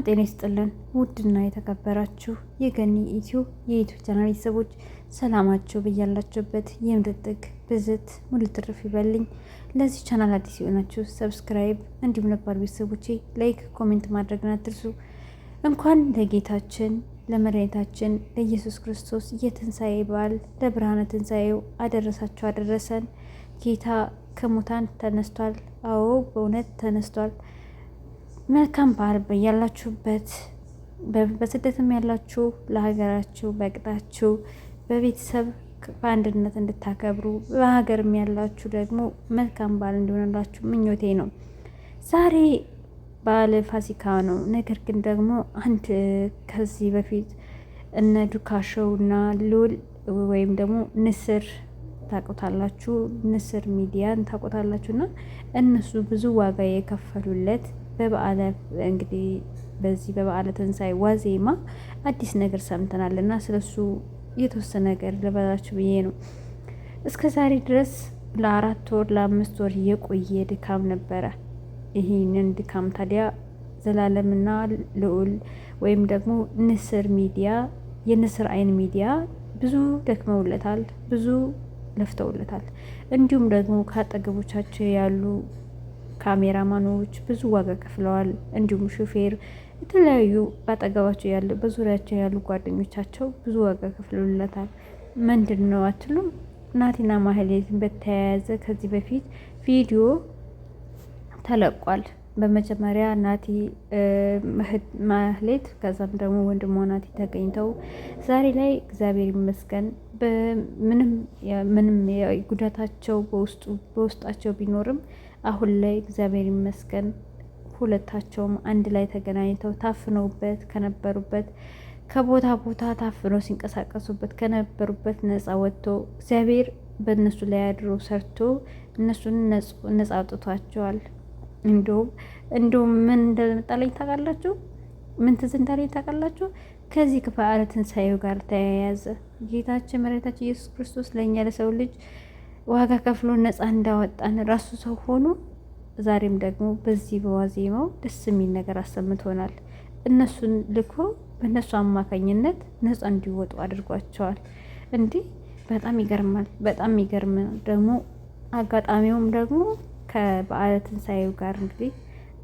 ጤና ይስጥልን ውድና የተከበራችሁ የገኒ ኢትዮ የዩቲዩብ ቻናል ቤተሰቦች ሰላማችሁ በያላችሁበት የምድር ጥግ ብዝት ሙሉ ትርፍ ይበልኝ። ለዚህ ቻናል አዲስ የሆናችሁ ሰብስክራይብ፣ እንዲሁም ነባር ቤተሰቦቼ ላይክ፣ ኮሜንት ማድረግን አትርሱ። እንኳን ለጌታችን ለመድኃኒታችን ለኢየሱስ ክርስቶስ የትንሣኤ በዓል ለብርሃነ ትንሣኤው አደረሳችሁ አደረሰን። ጌታ ከሙታን ተነስቷል። አዎ በእውነት ተነስቷል። መልካም በዓል በያላችሁበት። በስደትም ያላችሁ ለሀገራችሁ በቅጣችሁ በቤተሰብ በአንድነት እንድታከብሩ፣ በሀገርም ያላችሁ ደግሞ መልካም በዓል እንዲሆንላችሁ ምኞቴ ነው። ዛሬ በዓለ ፋሲካ ነው። ነገር ግን ደግሞ አንድ ከዚህ በፊት እነ ዱካሾው እና ሉል ወይም ደግሞ ንስር ታውቁታላችሁ፣ ንስር ሚዲያን ታውቁታላችሁ እና እነሱ ብዙ ዋጋ የከፈሉለት በበዓለ እንግዲህ በዚህ በበዓለ ትንሣኤ ዋዜማ አዲስ ነገር ሰምተናል እና ስለሱ የተወሰነ ነገር ልበላችሁ ብዬ ነው። እስከ ዛሬ ድረስ ለ4 ወር ለ5 ወር የቆየ ድካም ነበረ። ይህንን ድካም ታዲያ ዘላለምና ልዑል ወይም ደግሞ ንስር ሚዲያ የንስር አይን ሚዲያ ብዙ ደክመውለታል፣ ብዙ ለፍተውለታል። እንዲሁም ደግሞ ከአጠገቦቻቸው ያሉ ካሜራማኖች ብዙ ዋጋ ከፍለዋል። እንዲሁም ሹፌር፣ የተለያዩ በአጠገባቸው ያሉ በዙሪያቸው ያሉ ጓደኞቻቸው ብዙ ዋጋ ከፍለውለታል። ምንድን ነው አትሉም? ናቲና ማህሌትን በተያያዘ ከዚህ በፊት ቪዲዮ ተለቋል። በመጀመሪያ ናቲ ማህሌት ከዛም ደግሞ ወንድሟ ናቲ ተገኝተው ዛሬ ላይ እግዚአብሔር ይመስገን ምንም ጉዳታቸው በውስጣቸው ቢኖርም አሁን ላይ እግዚአብሔር ይመስገን ሁለታቸውም አንድ ላይ ተገናኝተው ታፍነውበት ከነበሩበት ከቦታ ቦታ ታፍነው ሲንቀሳቀሱበት ከነበሩበት ነፃ ወጥቶ እግዚአብሔር በእነሱ ላይ አድሮ ሰርቶ እነሱን ነፃ አውጥቷቸዋል። እንዲሁም ምን እንደመጣለኝ ታውቃላችሁ? ምን ትዝ እንዳለኝ ታውቃላችሁ? ከዚህ ከበዓለ ትንሣኤው ጋር ተያያዘ ጌታችን መድኃኒታችን ኢየሱስ ክርስቶስ ለእኛ ለሰው ልጅ ዋጋ ከፍሎ ነፃ እንዳወጣን ራሱ ሰው ሆኖ ዛሬም ደግሞ በዚህ በዋዜማው ደስ የሚል ነገር አሰምቶናል። እነሱን ልኮ በእነሱ አማካኝነት ነፃ እንዲወጡ አድርጓቸዋል። እንዲህ በጣም ይገርማል። በጣም ይገርም ደግሞ አጋጣሚውም ደግሞ ከበዓለ ትንሣኤው ጋር እንግዲህ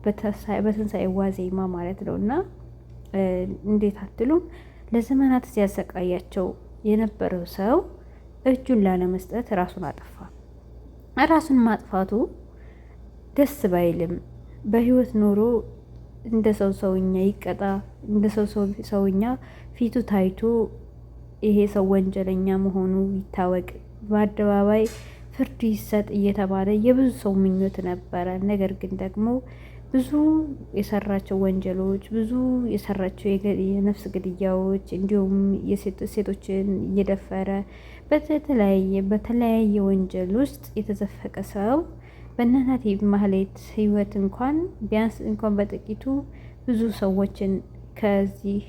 በትንሣኤ ዋዜማ ማለት ነው እና እንዴት አትሉም? ለዘመናት ሲያሰቃያቸው የነበረው ሰው እጁን ላለመስጠት ራሱን አጠፋ። ራሱን ማጥፋቱ ደስ ባይልም በህይወት ኖሮ እንደ ሰው ሰውኛ ይቀጣ፣ እንደ ሰው ሰውኛ ፊቱ ታይቶ ይሄ ሰው ወንጀለኛ መሆኑ ይታወቅ፣ በአደባባይ ፍርድ ይሰጥ እየተባለ የብዙ ሰው ምኞት ነበረ። ነገር ግን ደግሞ ብዙ የሰራቸው ወንጀሎች፣ ብዙ የሰራቸው የነፍስ ግድያዎች፣ እንዲሁም ሴቶችን እየደፈረ በተለያየ ወንጀል ውስጥ የተዘፈቀ ሰው በእናት ማህሌት ህይወት እንኳን ቢያንስ እንኳን በጥቂቱ ብዙ ሰዎችን ከዚህ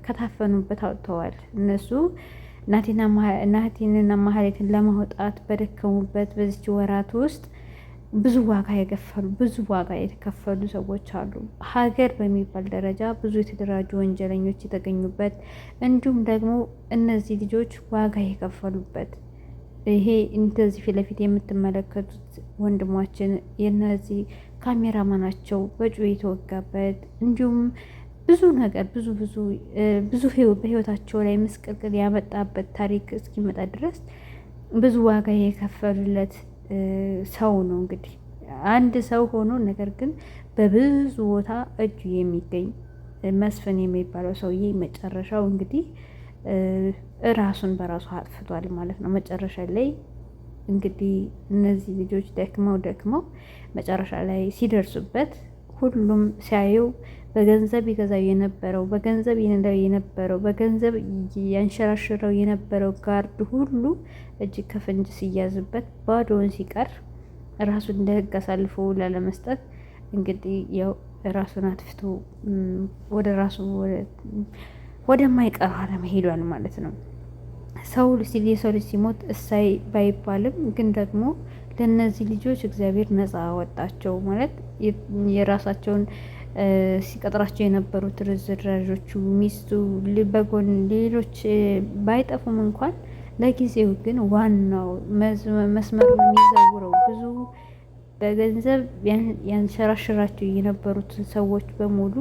ከታፈኑበት አውጥተዋል። እነሱ ናቲንና ማህሌትን ለማውጣት በደከሙበት በዚች ወራት ውስጥ ብዙ ዋጋ የተከፈሉ ሰዎች አሉ። ሀገር በሚባል ደረጃ ብዙ የተደራጁ ወንጀለኞች የተገኙበት እንዲሁም ደግሞ እነዚህ ልጆች ዋጋ የከፈሉበት ይሄ እንደዚህ ፊት ለፊት የምትመለከቱት ወንድሟችን የነዚህ ካሜራማናቸው በጩቤ የተወጋበት እንዲሁም ብዙ ነገር ብዙ በህይወታቸው ላይ ምስቅልቅል ያመጣበት ታሪክ እስኪመጣ ድረስ ብዙ ዋጋ የከፈሉለት ሰው ነው። እንግዲህ አንድ ሰው ሆኖ ነገር ግን በብዙ ቦታ እጁ የሚገኝ መስፍን የሚባለው ሰውዬ መጨረሻው እንግዲህ ራሱን በራሱ አጥፍቷል ማለት ነው። መጨረሻ ላይ እንግዲህ እነዚህ ልጆች ደክመው መጨረሻ ላይ ሲደርሱበት ሁሉም ሲያየው በገንዘብ ይገዛው የነበረው በገንዘብ ይነዳው የነበረው በገንዘብ ያንሸራሽረው የነበረው ጋርድ ሁሉ እጅ ከፍንጅ ሲያዝበት ባዶውን ሲቀር ራሱን እንደ ሕግ አሳልፎ ላለመስጠት እንግዲህ ያው ራሱን አጥፍቶ ወደ ራሱ ወደማይቀር ዓለም ሄዷል ማለት ነው። የሰው ልጅ ሲሞት እሳይ ባይባልም ግን ደግሞ ለነዚህ ልጆች እግዚአብሔር ነፃ አወጣቸው ማለት የራሳቸውን ሲቀጥራቸው የነበሩት ርዝራዦቹ ሚስቱ በጎን ሌሎች ባይጠፉም እንኳን ለጊዜው ግን ዋናው መስመሩን የሚዘውረው ብዙ በገንዘብ ያንሸራሽራቸው የነበሩትን ሰዎች በሙሉ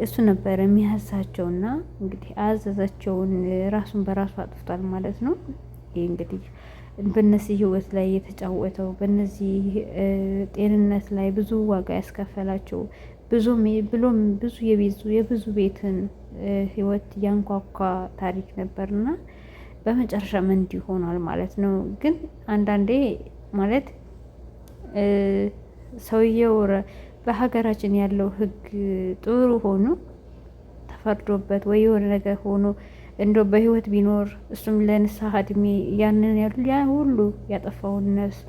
እሱ ነበረ የሚያዛቸውና እንግዲህ አዘዛቸውን ራሱን በራሱ አጥፍቷል ማለት ነው። ይህ እንግዲህ በእነዚህ ህይወት ላይ የተጫወተው በእነዚህ ጤንነት ላይ ብዙ ዋጋ ያስከፈላቸው ብሎም ብዙ የብዙ ቤትን ህይወት ያንኳኳ ታሪክ ነበርና በመጨረሻም እንዲህ ሆኗል ማለት ነው። ግን አንዳንዴ ማለት ሰውየው በሀገራችን ያለው ህግ ጥሩ ሆኖ ተፈርዶበት ወይ የሆነ ነገር ሆኖ እንዶ በህይወት ቢኖር እሱም ለንስሐ እድሜ ያንን ያ ሁሉ ያጠፋውን ነፍስ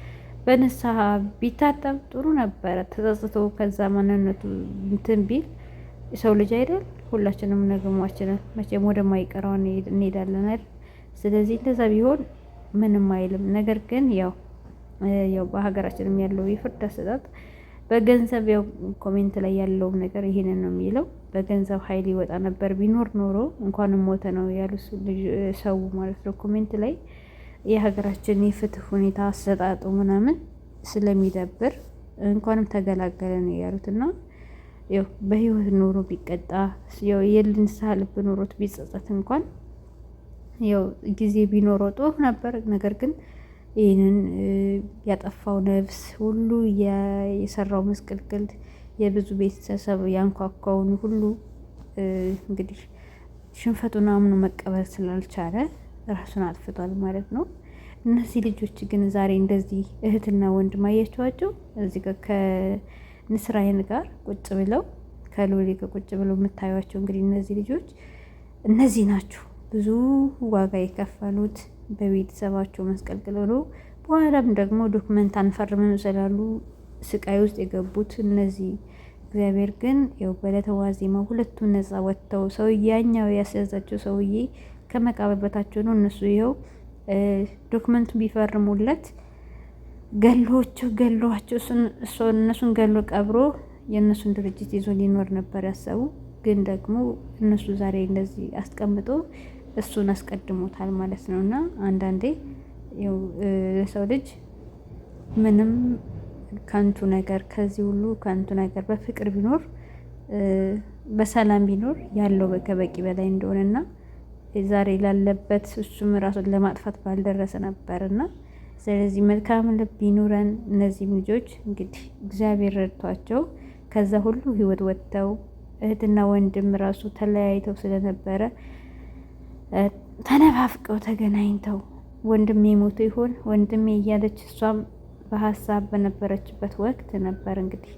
በንስሐ ቢታጠብ ጥሩ ነበረ። ተጸጽቶ ከዛ ማንነቱ እንትን ቢል ሰው ልጅ አይደል? ሁላችንም ነገሟችንን መቼም ወደማይቀረው እንሄዳለን አይደል? ስለዚህ እንደዛ ቢሆን ምንም አይልም። ነገር ግን ያው በሀገራችንም ያለው የፍርድ አሰጣጥ በገንዘብ ያው ኮሜንት ላይ ያለው ነገር ይሄንን ነው የሚለው። በገንዘብ ኃይል ይወጣ ነበር ቢኖር ኖሮ እንኳንም ሞተ ነው ያሉት ሰው ማለት ነው ኮሜንት ላይ። የሀገራችን የፍትህ ሁኔታ አሰጣጡ ምናምን ስለሚደብር እንኳንም ተገላገለ ነው ያሉት። እና ያው በህይወት ኖሮ ቢቀጣ ያው የልንስሐ ልብ ኖሮት ቢጸጸት እንኳን ያው ጊዜ ቢኖረው ጥሩ ነበር። ነገር ግን ይህንን ያጠፋው ነፍስ ሁሉ የሰራው መስቀልቅል የብዙ ቤተሰብ ያንኳኳውን ሁሉ እንግዲህ ሽንፈቱን አምኖ መቀበል ስላልቻለ ራሱን አጥፍቷል ማለት ነው። እነዚህ ልጆች ግን ዛሬ እንደዚህ እህትና ወንድም አያችኋቸው እዚህ ጋር ከንስራይን ጋር ቁጭ ብለው ከሎሌ ጋር ቁጭ ብለው የምታዩቸው እንግዲህ እነዚህ ልጆች እነዚህ ናቸው ብዙ ዋጋ የከፈሉት በቤተሰባቸው መስቀልቅል ነው። በኋላም ደግሞ ዶክመንት አንፈርምም ስላሉ ስቃይ ውስጥ የገቡት እነዚህ። እግዚአብሔር ግን ያው በዕለተ ዋዜማ ሁለቱም ነፃ ወጥተው ሰውዬ ያኛው ያስያዛቸው ሰውዬ ከመቃብር በታቸው ነው። እነሱ ይኸው ዶክመንቱ ቢፈርሙለት ገሏቸው እነሱን ገሎ ቀብሮ የእነሱን ድርጅት ይዞ ሊኖር ነበር ያሰቡ። ግን ደግሞ እነሱ ዛሬ እንደዚህ አስቀምጦ እሱን አስቀድሞታል ማለት ነው። እና አንዳንዴ ለሰው ልጅ ምንም ከንቱ ነገር ከዚህ ሁሉ ከንቱ ነገር በፍቅር ቢኖር በሰላም ቢኖር ያለው ከበቂ በላይ እንደሆነና ዛሬ ላለበት እሱም ራሱን ለማጥፋት ባልደረሰ ነበርና ስለዚህ መልካም ልብ ይኑረን። እነዚህም ልጆች እንግዲህ እግዚአብሔር ረድቷቸው ከዛ ሁሉ ህይወት ወጥተው እህትና ወንድም ራሱ ተለያይተው ስለነበረ ተነፋፍቀው ተገናኝተው ወንድሜ ሞቶ ይሆን ወንድሜ እያለች እሷም በሀሳብ በነበረችበት ወቅት ነበር እንግዲህ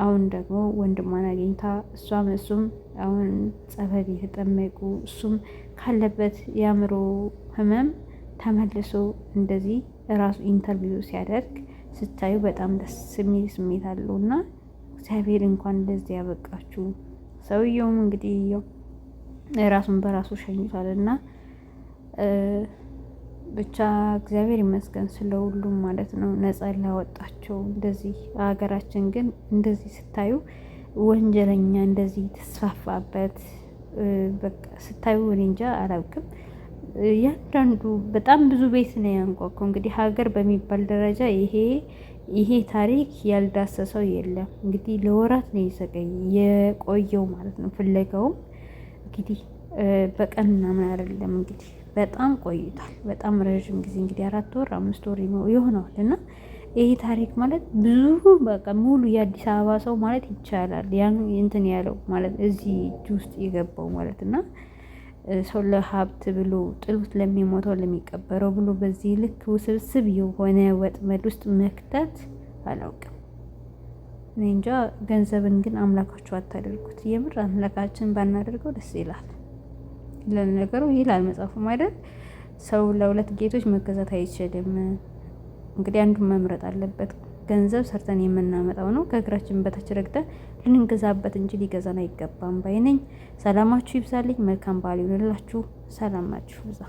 አሁን ደግሞ ወንድሟን አግኝታ እሱም አሁን ጸበል የተጠመቁ እሱም ካለበት የአእምሮ ህመም ተመልሶ እንደዚህ ራሱ ኢንተርቪው ሲያደርግ ስታዩ በጣም ደስ የሚል ስሜት አለው እና እግዚአብሔር እንኳን እንደዚህ ያበቃችሁ። ሰውየውም እንግዲህ ራሱን በራሱ ሸኝቷል እና ብቻ እግዚአብሔር ይመስገን ስለሁሉም ማለት ነው፣ ነፃ ላወጣቸው። እንደዚህ ሀገራችን ግን እንደዚህ ስታዩ ወንጀለኛ እንደዚህ ተስፋፋበት በቃ ስታዩ እኔ እንጃ አላውቅም። ያንዳንዱ በጣም ብዙ ቤት ነው ያንኳኳው። እንግዲህ ሀገር በሚባል ደረጃ ይሄ ታሪክ ያልዳሰሰው የለም። እንግዲህ ለወራት ነው የቆየው ማለት ነው። ፍለጋውም እንግዲህ በቀን ምናምን አይደለም እንግዲህ በጣም ቆይቷል። በጣም ረዥም ጊዜ እንግዲህ 4 ወር 5 ወር ይሆነዋል። እና ይሄ ታሪክ ማለት ብዙ በቃ ሙሉ የአዲስ አበባ ሰው ማለት ይቻላል ያን እንትን ያለው ማለት እዚህ እጅ ውስጥ የገባው ማለት እና ሰው ለሀብት ብሎ ጥሉት ለሚሞተው ለሚቀበረው ብሎ በዚህ ልክ ውስብስብ የሆነ ወጥመድ ውስጥ መክተት አላውቅም። እኔ እንጃ። ገንዘብን ግን አምላካችሁ አታደርጉት። የምር አምላካችን ባናደርገው ደስ ይላል። ለነገሩ ይላል መጽሐፉም አይደል ሰው ለሁለት ጌቶች መገዛት አይችልም። እንግዲህ አንዱን መምረጥ አለበት። ገንዘብ ሰርተን የምናመጣው ነው። ከእግራችን በታች ረግጠን ልንገዛበት እንጂ ሊገዛን አይገባም ባይ ነኝ። ሰላማችሁ ይብዛልኝ። መልካም በዓል ይሁንላችሁ። ሰላማችሁ ይብዛ።